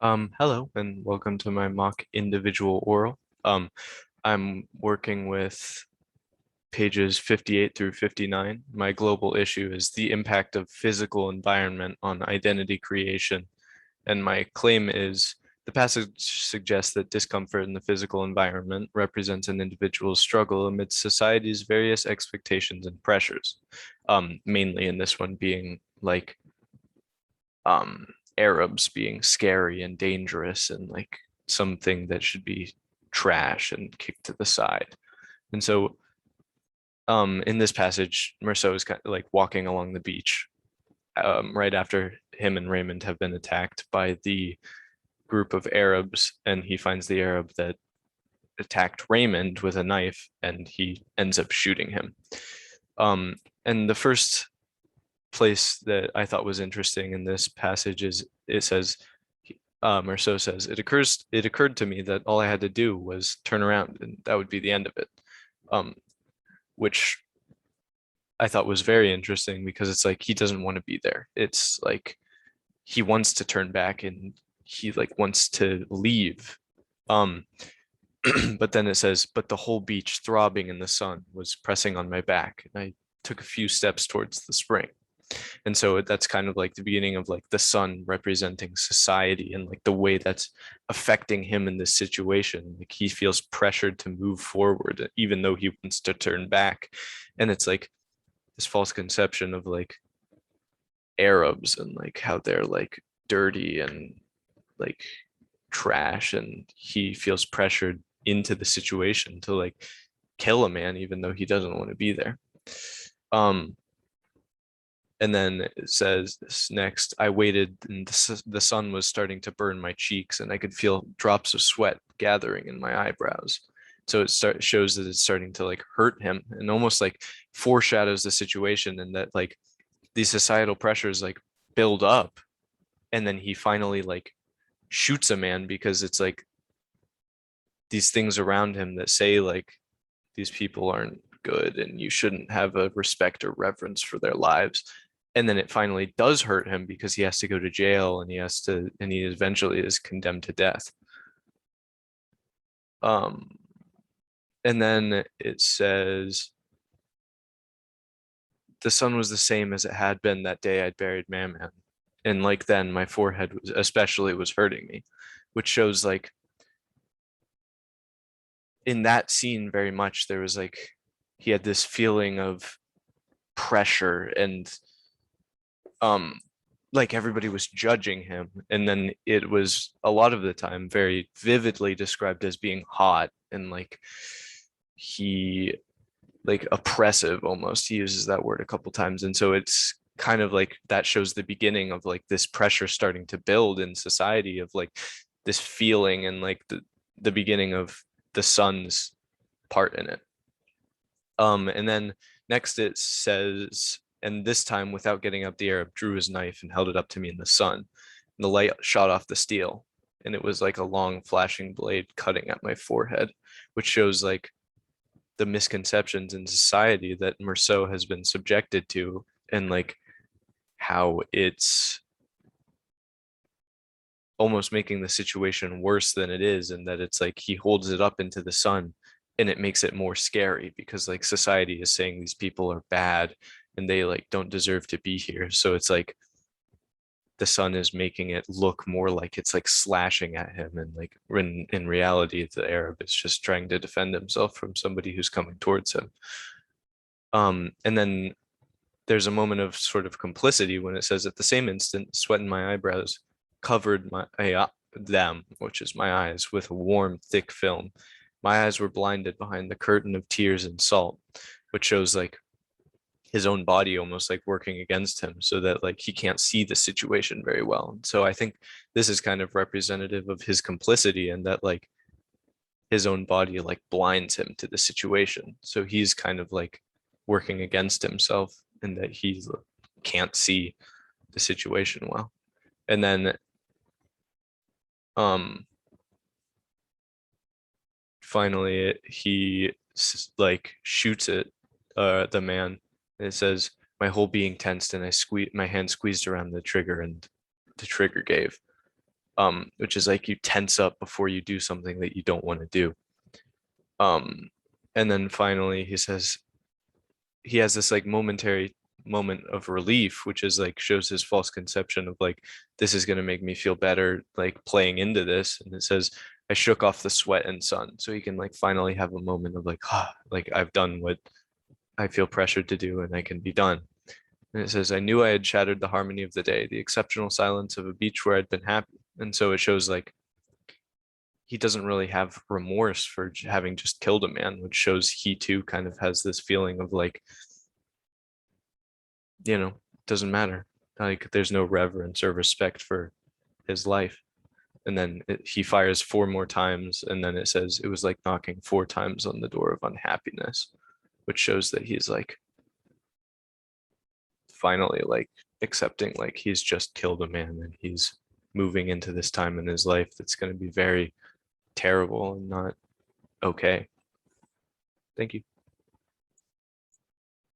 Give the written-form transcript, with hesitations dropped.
Hello and welcome to my mock individual oral. I'm working with pages 58 through 59. My global issue is the impact of physical environment on identity creation. And my claim is the passage suggests that discomfort in the physical environment represents an individual's struggle amidst society's various expectations and pressures. Mainly in this one being like um, Arabs being scary and dangerous and like something that should be trash and kicked to the side. And so in this passage, Merceau is kind of like walking along the beach right after him and Raymond have been attacked by the group of Arabs, and he finds the Arab that attacked Raymond with a knife, and he ends up shooting him. And the first place that I thought was interesting in this passage is it says, Merceau says, it occurred to me that all I had to do was turn around and that would be the end of it. Which I thought was very interesting because it's like he doesn't want to be there. It's like he wants to turn back and he like wants to leave. Um, but then it says, but the whole beach throbbing in the sun was pressing on my back, and I took a few steps towards the spring. And so that's kind of like the beginning of like the sun representing society and like the way that's affecting him in this situation. Like he feels pressured to move forward even though he wants to turn back. And it's like this false conception of like Arabs and like how they're like dirty and like trash, and he feels pressured into the situation to like kill a man even though he doesn't want to be there. Um And then it says this next, I waited and the sun was starting to burn my cheeks and I could feel drops of sweat gathering in my eyebrows. So shows that it's starting to like hurt him and almost like foreshadows the situation, and that like these societal pressures like build up, and then he finally like shoots a man because it's like these things around him that say like these people aren't good and you shouldn't have a respect or reverence for their lives. And then it finally does hurt him because he has to go to jail, and he eventually is condemned to death. Um, and then it says, the sun was the same as it had been that day I'd buried Maman. And like then, my forehead was especially was hurting me, which shows like in that scene very much there was like he had this feeling of pressure and um like everybody was judging him, and then it was a lot of the time very vividly described as being hot and like he like oppressive almost. He uses that word a couple times, and so it's kind of like that shows the beginning of like this pressure starting to build in society of like this feeling and like the beginning of the sun's part in it. And then next it says, and this time without getting up, the Arab drew his knife and held it up to me in the sun. And the light shot off the steel, and it was like a long flashing blade cutting at my forehead, which shows like the misconceptions in society that Merceau has been subjected to, and like how it's almost making the situation worse than it is, and that it's like he holds it up into the sun and it makes it more scary because like society is saying these people are bad and they like don't deserve to be here. So it's like the sun is making it look more like it's like slashing at him, and like in reality the Arab is just trying to defend himself from somebody who's coming towards him. And then there's a moment of sort of complicity when it says, at the same instant, sweat in my eyebrows covered them, which is my eyes, with a warm, thick film. My eyes were blinded behind the curtain of tears and salt, which shows like his own body almost like working against him so that like he can't see the situation very well. So I think this is kind of representative of his complicity, and that like his own body like blinds him to the situation. So he's kind of like working against himself, and that he can't see the situation well. And then um finally he like shoots it, the man, and it says, my whole being tensed and I squeezed my hand squeezed around the trigger and the trigger gave. which is like you tense up before you do something that you don't want to do. Um, and then finally he says he has this like momentary moment of relief, which is like shows his false conception of like this is going to make me feel better, like playing into this. And it says, I shook off the sweat and sun. So he can like finally have a moment of like, ah, like I've done what I feel pressured to do and I can be done. And it says, I knew I had shattered the harmony of the day, the exceptional silence of a beach where I'd been happy. And so it shows like he doesn't really have remorse for having just killed a man, which shows he too kind of has this feeling of like, doesn't matter. Like there's no reverence or respect for his life. And then he fires 4 more times, and then it says it was like knocking 4 times on the door of unhappiness, which shows that he's like finally like accepting like he's just killed a man and he's moving into this time in his life that's going to be very terrible and not okay. Thank you.